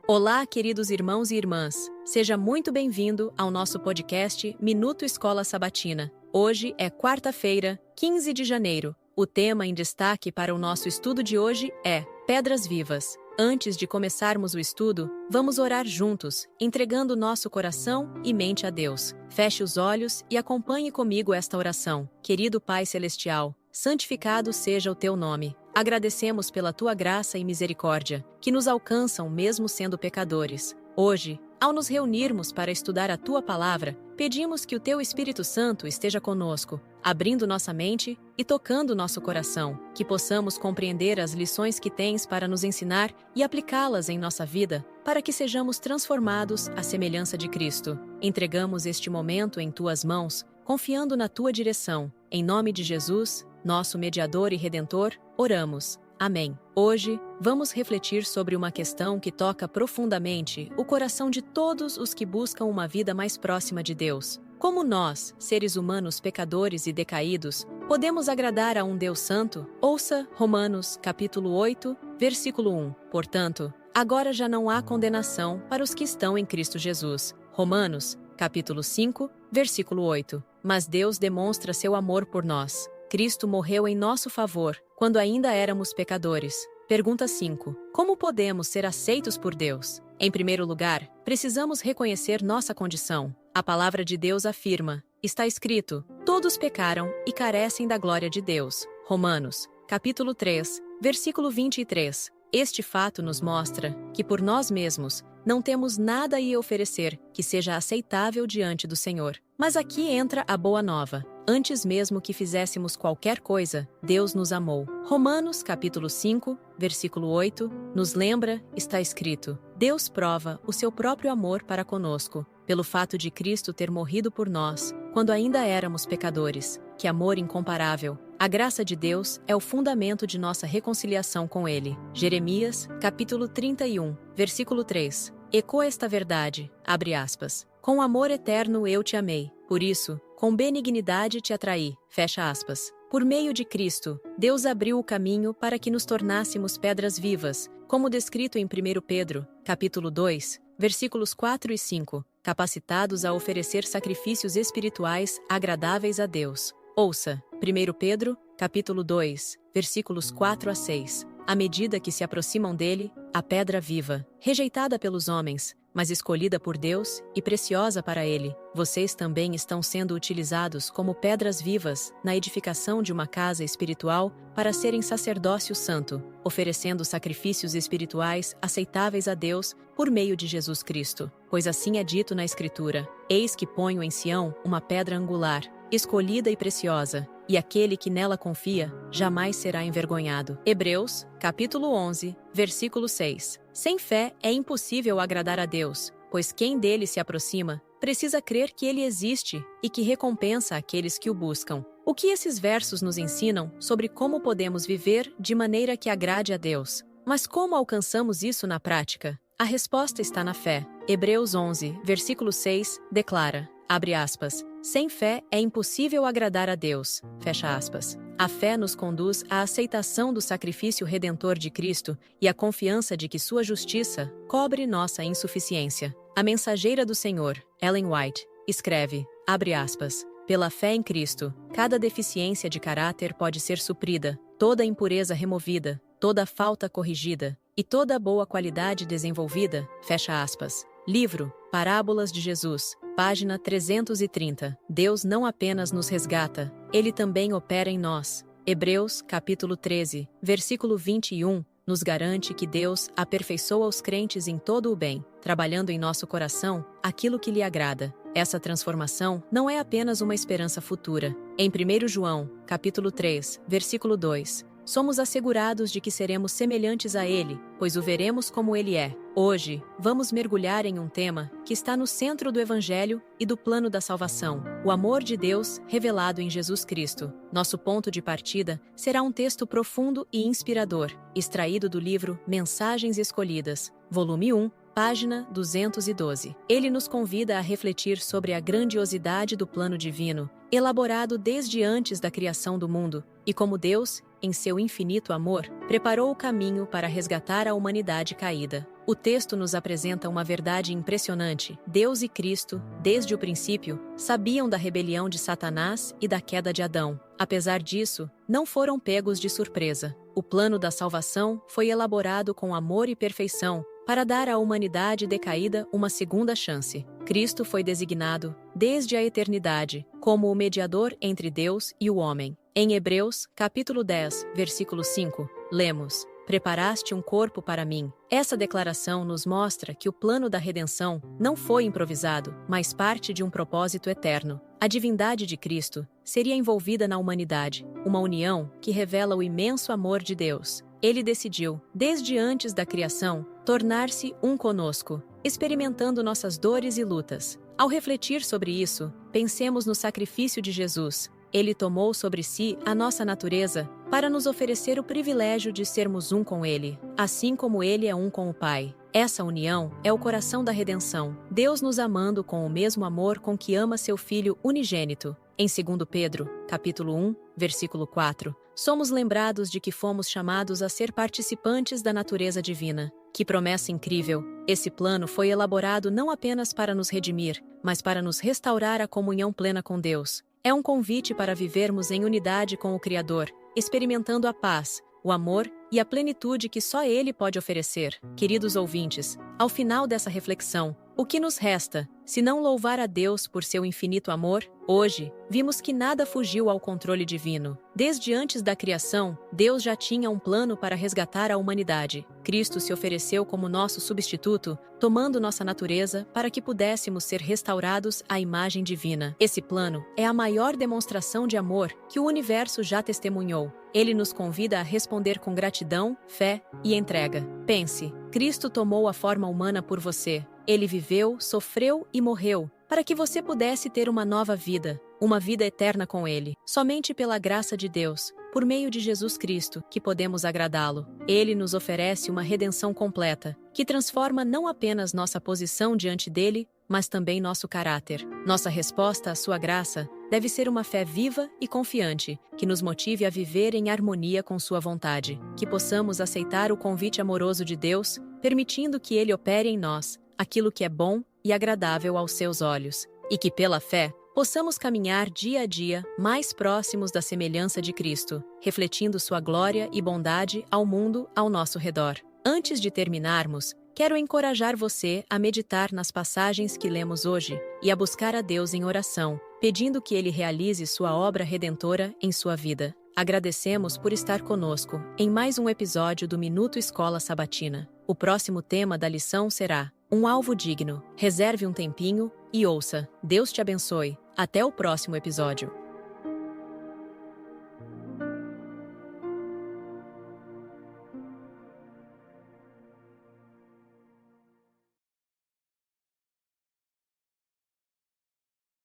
Olá, queridos irmãos e irmãs. Seja muito bem-vindo ao nosso podcast Minuto Escola Sabatina. Hoje é quarta-feira, 15 de janeiro. O tema em destaque para o nosso estudo de hoje é Pedras Vivas. Antes de começarmos o estudo, vamos orar juntos, entregando nosso coração e mente a Deus. Feche os olhos e acompanhe comigo esta oração. Querido Pai Celestial, santificado seja o teu nome. Agradecemos pela tua graça e misericórdia, que nos alcançam mesmo sendo pecadores. Hoje, ao nos reunirmos para estudar a tua palavra, pedimos que o teu Espírito Santo esteja conosco, abrindo nossa mente e tocando nosso coração, que possamos compreender as lições que tens para nos ensinar e aplicá-las em nossa vida, para que sejamos transformados à semelhança de Cristo. Entregamos este momento em tuas mãos, confiando na tua direção. Em nome de Jesus, nosso mediador e redentor, oramos. Amém. Hoje, vamos refletir sobre uma questão que toca profundamente o coração de todos os que buscam uma vida mais próxima de Deus. Como nós, seres humanos pecadores e decaídos, podemos agradar a um Deus santo? Ouça Romanos, capítulo 8, versículo 1. Portanto, agora já não há condenação para os que estão em Cristo Jesus. Romanos, capítulo 5, versículo 8. Mas Deus demonstra seu amor por nós. Cristo morreu em nosso favor, quando ainda éramos pecadores. Pergunta 5. Como podemos ser aceitos por Deus? Em primeiro lugar, precisamos reconhecer nossa condição. A palavra de Deus afirma, está escrito, todos pecaram e carecem da glória de Deus. Romanos, capítulo 3, versículo 23. Este fato nos mostra que por nós mesmos não temos nada a oferecer que seja aceitável diante do Senhor. Mas aqui entra a boa nova. Antes mesmo que fizéssemos qualquer coisa, Deus nos amou. Romanos, capítulo 5, versículo 8, nos lembra, está escrito, Deus prova o seu próprio amor para conosco, pelo fato de Cristo ter morrido por nós, quando ainda éramos pecadores. Que amor incomparável! A graça de Deus é o fundamento de nossa reconciliação com Ele. Jeremias, capítulo 31, versículo 3. Ecoa esta verdade, abre aspas. Com amor eterno eu te amei, por isso, com benignidade te atraí, fecha aspas. Por meio de Cristo, Deus abriu o caminho para que nos tornássemos pedras vivas, como descrito em 1 Pedro, capítulo 2, versículos 4 e 5, capacitados a oferecer sacrifícios espirituais agradáveis a Deus. Ouça, 1 Pedro, capítulo 2, versículos 4 a 6. À medida que se aproximam dele, a pedra viva, rejeitada pelos homens, mas escolhida por Deus e preciosa para Ele, vocês também estão sendo utilizados como pedras vivas na edificação de uma casa espiritual para serem sacerdócio santo, oferecendo sacrifícios espirituais aceitáveis a Deus por meio de Jesus Cristo. Pois assim é dito na Escritura, eis que ponho em Sião uma pedra angular, escolhida e preciosa, e aquele que nela confia jamais será envergonhado. Hebreus, capítulo 11, versículo 6. Sem fé é impossível agradar a Deus, pois quem dele se aproxima precisa crer que ele existe e que recompensa aqueles que o buscam. O que esses versos nos ensinam sobre como podemos viver de maneira que agrade a Deus? Mas como alcançamos isso na prática? A resposta está na fé. Hebreus 11, versículo 6, declara, abre aspas, sem fé é impossível agradar a Deus, fecha aspas. A fé nos conduz à aceitação do sacrifício redentor de Cristo e à confiança de que sua justiça cobre nossa insuficiência. A mensageira do Senhor, Ellen White, escreve, abre aspas, pela fé em Cristo, cada deficiência de caráter pode ser suprida, toda impureza removida, toda falta corrigida e toda boa qualidade desenvolvida, fecha aspas. Livro, Parábolas de Jesus, página 330. Deus não apenas nos resgata, Ele também opera em nós. Hebreus, capítulo 13, versículo 21, nos garante que Deus aperfeiçoa os crentes em todo o bem, trabalhando em nosso coração aquilo que lhe agrada. Essa transformação não é apenas uma esperança futura. Em 1 João, capítulo 3, versículo 2, somos assegurados de que seremos semelhantes a Ele, pois o veremos como Ele é. Hoje, vamos mergulhar em um tema que está no centro do Evangelho e do plano da salvação, o amor de Deus revelado em Jesus Cristo. Nosso ponto de partida será um texto profundo e inspirador, extraído do livro Mensagens Escolhidas, volume 1, página 212. Ele nos convida a refletir sobre a grandiosidade do plano divino, elaborado desde antes da criação do mundo, e como Deus, em seu infinito amor, preparou o caminho para resgatar a humanidade caída. O texto nos apresenta uma verdade impressionante. Deus e Cristo, desde o princípio, sabiam da rebelião de Satanás e da queda de Adão. Apesar disso, não foram pegos de surpresa. O plano da salvação foi elaborado com amor e perfeição, para dar à humanidade decaída uma segunda chance. Cristo foi designado, desde a eternidade, como o mediador entre Deus e o homem. Em Hebreus, capítulo 10, versículo 5, lemos: "Preparaste um corpo para mim." Essa declaração nos mostra que o plano da redenção não foi improvisado, mas parte de um propósito eterno. A divindade de Cristo seria envolvida na humanidade, uma união que revela o imenso amor de Deus. Ele decidiu, desde antes da criação, tornar-se um conosco, experimentando nossas dores e lutas. Ao refletir sobre isso, pensemos no sacrifício de Jesus. Ele tomou sobre si a nossa natureza para nos oferecer o privilégio de sermos um com Ele, assim como Ele é um com o Pai. Essa união é o coração da redenção, Deus nos amando com o mesmo amor com que ama seu Filho unigênito. Em 2 Pedro, capítulo 1, versículo 4, somos lembrados de que fomos chamados a ser participantes da natureza divina. Que promessa incrível! Esse plano foi elaborado não apenas para nos redimir, mas para nos restaurar a comunhão plena com Deus. É um convite para vivermos em unidade com o Criador, experimentando a paz, o amor e a plenitude que só Ele pode oferecer. Queridos ouvintes, ao final dessa reflexão, o que nos resta, se não louvar a Deus por seu infinito amor? Hoje, vimos que nada fugiu ao controle divino. Desde antes da criação, Deus já tinha um plano para resgatar a humanidade. Cristo se ofereceu como nosso substituto, tomando nossa natureza para que pudéssemos ser restaurados à imagem divina. Esse plano é a maior demonstração de amor que o universo já testemunhou. Ele nos convida a responder com gratidão, fé e entrega. Pense, Cristo tomou a forma humana por você. Ele viveu, sofreu e morreu, para que você pudesse ter uma nova vida, uma vida eterna com Ele. Somente pela graça de Deus, por meio de Jesus Cristo, que podemos agradá-lo. Ele nos oferece uma redenção completa, que transforma não apenas nossa posição diante dele, mas também nosso caráter. Nossa resposta à sua graça deve ser uma fé viva e confiante, que nos motive a viver em harmonia com sua vontade. Que possamos aceitar o convite amoroso de Deus, permitindo que Ele opere em nós aquilo que é bom e agradável aos seus olhos, e que pela fé possamos caminhar dia a dia mais próximos da semelhança de Cristo, refletindo sua glória e bondade ao mundo ao nosso redor. Antes de terminarmos, quero encorajar você a meditar nas passagens que lemos hoje e a buscar a Deus em oração, pedindo que Ele realize sua obra redentora em sua vida. Agradecemos por estar conosco em mais um episódio do Minuto Escola Sabatina. O próximo tema da lição será um alvo digno. Reserve um tempinho e ouça. Deus te abençoe. Até o próximo episódio.